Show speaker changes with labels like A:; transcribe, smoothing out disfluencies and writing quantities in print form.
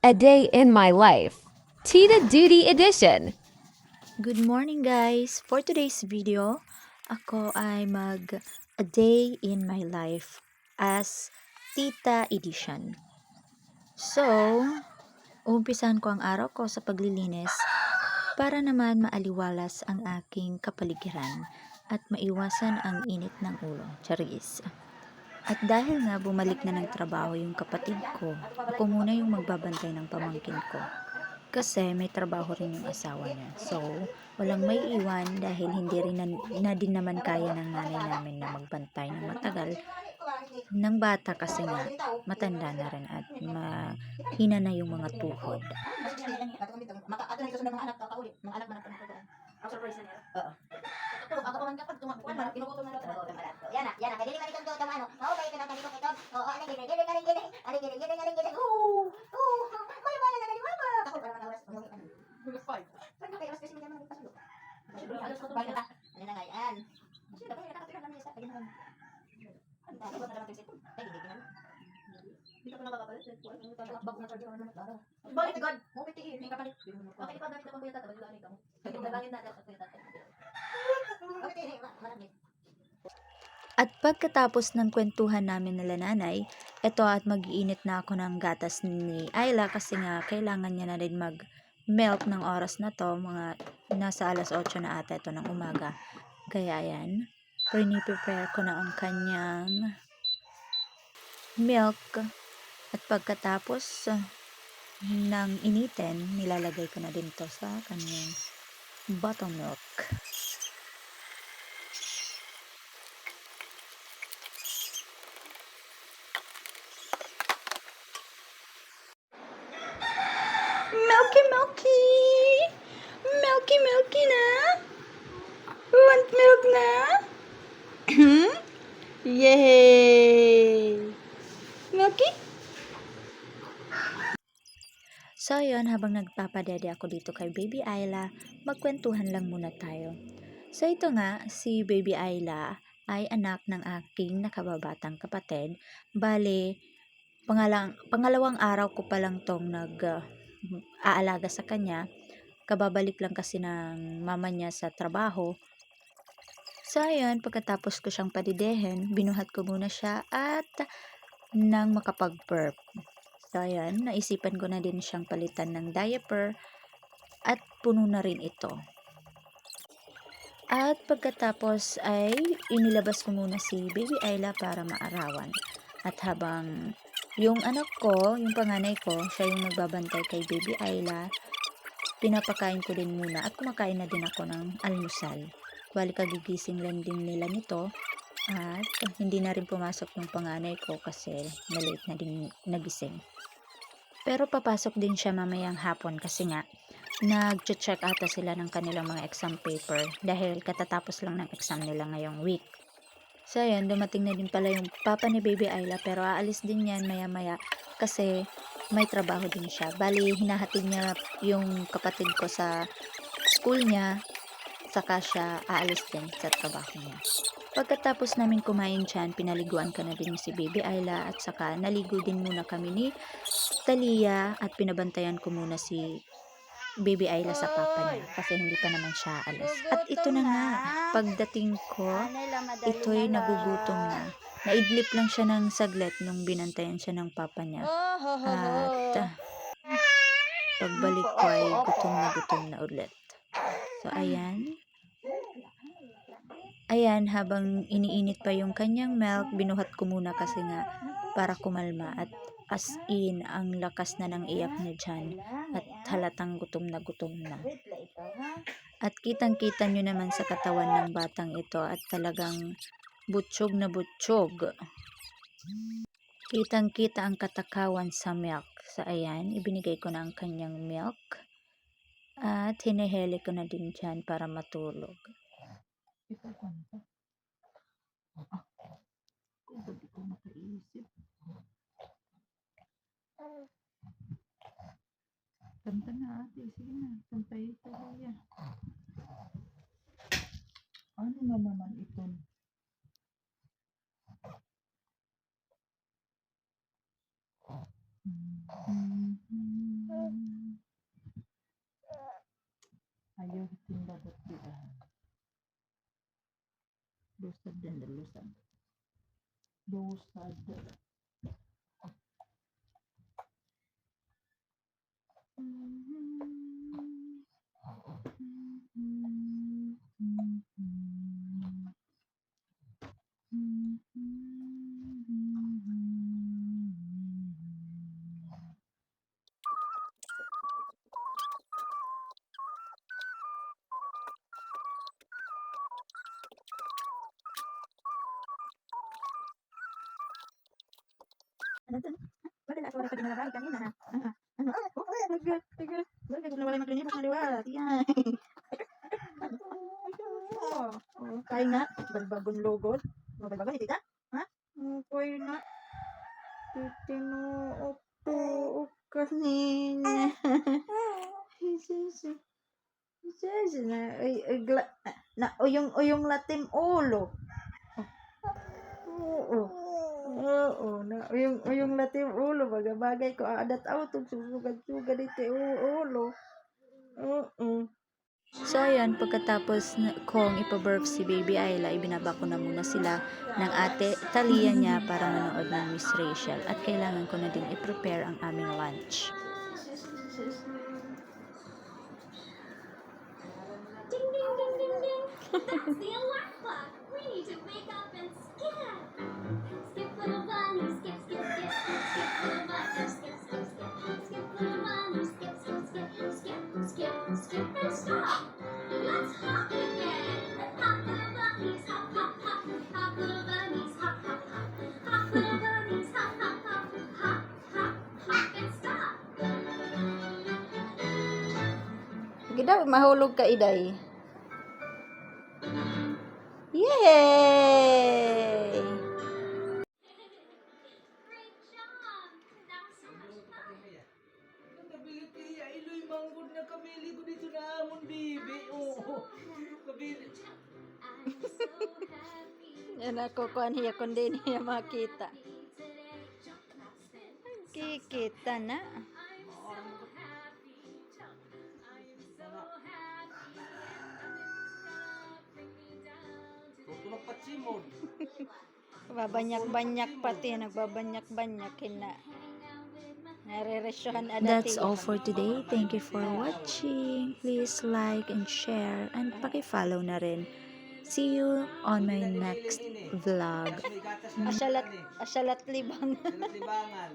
A: A Day in My Life, Tita Duty Edition.
B: Good morning guys! For today's video, ako ay a day in my life as Tita Edition. So, umpisahan ko ang araw ko sa paglilinis para naman maaliwalas ang aking kapaligiran at maiwasan ang init ng ulo. Charis! At dahil nga bumalik na ng trabaho yung kapatid ko, ako muna yung magbabantay ng pamangkin ko. Kasi may trabaho rin yung asawa niya. So, walang may iwan dahil hindi rin na din naman kaya ng nanay namin na magbantay ng matagal ng bata kasi nga matanda na rin at mahina na yung mga tuhod. Yan na, kaya dili ka nito daw tama ano. Mao kay kanang kanito kito. Oo, ani gini, gini gini gini. Ani gini, gini gini gini. May wala na ni mama. Ako para man oras mo ano. Bulus 5. Saan kay oras kasi mo naman ipasulo. Alos ko to ba na. Ano na ngayon? Kasi dapat nakatira lang sa pagin naman. Ang dami ko na lang ito. Ay, gini gini. Hindi ka pa nakakapalit. Bag na charger na naman. Balik God. Mo pitiin, may kapalit. Okay, pa dami ka pang buyata, bagay ka mo. Dalangin na dapat kuya tatay. Okay, marami. At pagkatapos ng kwentuhan namin nila nanay, eto at mag-iinit na ako ng gatas ni Ayla kasi nga kailangan niya na rin mag-milk ng oras na to, mga nasa alas 8 na ata ito ng umaga. Kaya yan, prepare ko na ang kanyang milk at pagkatapos ng initin, nilalagay ko na din to sa kanyang buttermilk. Milky na? Want milk na? Yay! Milky? So yun, habang nagpapadede ako dito kay Baby Ayla, magkwentuhan lang muna tayo. So ito nga, si Baby Ayla ay anak ng aking nakababatang kapatid. Bale, pangalawang araw ko pa lang tong aalaga sa kanya. Kababalik lang kasi ng mama niya sa trabaho. So ayun, pagkatapos ko siyang padidehin, binuhat ko muna siya at nang makapag-burp. So ayan, naisipan ko na din siyang palitan ng diaper at puno na rin ito. At pagkatapos ay inilabas ko muna si Baby Ayla para maarawan. At habang yung anak ko, yung panganay ko, siya yung nagbabantay kay Baby Ayla, pinapakain ko din muna at kumakain na din ako ng almusal. Bali kagigising lang din nila nito at hindi na rin pumasok yung panganay ko kasi na-late na din nagising. Pero papasok din siya mamayang hapon kasi nga nag-check ata sila ng kanilang mga exam paper dahil katatapos lang ng exam nila ngayong week. So ayan, dumating na din pala yung papa ni Baby Ayla pero aalis din yan maya-maya kasi may trabaho din siya. Bali, hinahatid niya yung kapatid ko sa school niya, saka siya aalis din sa trabaho niya. Pagkatapos namin kumain dyan, pinaliguan ka na din si Baby Ayla at saka naligo din muna kami ni Talia at pinabantayan ko muna si Baby Ayla sa papa niya kasi hindi pa naman siya alis. At ito na nga, pagdating ko, ito'y nagugutom na. Naidlip lang siya ng saglit nung binantayan siya ng papa niya. At pagbalik ko ay gutom na ulit. So ayan. Ayan, habang iniinit pa yung kanyang milk, binuhat ko muna kasi nga para kumalma at as in, ang lakas na ng iyak niya dyan at halatang gutom na gutom na. At kitang-kita nyo naman sa katawan ng batang ito at talagang butsyog na butsyog. Kitang-kita ang katakawan sa milk. So ayan, ibinigay ko na ang kanyang milk at hinihele ko na din dyan para matulog. Hindi ko makaisip. Kanta na ate, sige na, kantay tayo. Ano na naman ito?
C: Lusad din, lusad. Lusad. Ano to? Bakit nasa ka din na kanina ha? Ano? Tiga. Bakit kung nawala maglinibos na liwat? Yan. Kaya nga, bagbagong logod. Bagbagong, hindi ka? Ha? Kaya nga. Titinuok to kanina. Jesus na, uyong latim ulo. Oo. Oo, na uyong latim ulo bagay ko adat auto susugad-sugad ito ulo. Oo.
B: So, ayan, pagkatapos kong ipa-birth si Baby Ayla, ibinaba ko na muna sila ng ate Talia niya para manood ng Miss Rachel. At kailangan ko na din i-prepare ang aming lunch.
D: Ding ding ding ding ding. That's the alarm clock. We need to wake up and skip. Skip little bunny, skip skip skip. Skip little bunny, skip skip skip. Skip little bunny, skip skip skip. Skip skip skip and stop. Let's hop again. Hop little bunnies, hop hop hop. Hop little bunnies, hop hop hop. Hop little bunnies, hop hop hop. Hop hop hop and stop.
B: Gida, mahulog ka, Iday. Yay!
D: Great job. That was so much fun.
C: Kabili tiya, iloy manggod na kabili ko dito na amon bibi. Oo. Kabili.
D: I'm so happy.
B: Yan ako, kuhan hiya kundi niya makita. Kikita na.
C: Tutulog pa simon.
B: Babanyak-banyak pati, nagbabanyak-banyak hina. Nare-resyohan adati.
E: That's all for today. Thank you for watching. Please like and share and paki-follow na rin. See you on my next vlog.
C: May gatas na
B: Asyalat libang.
C: libangan.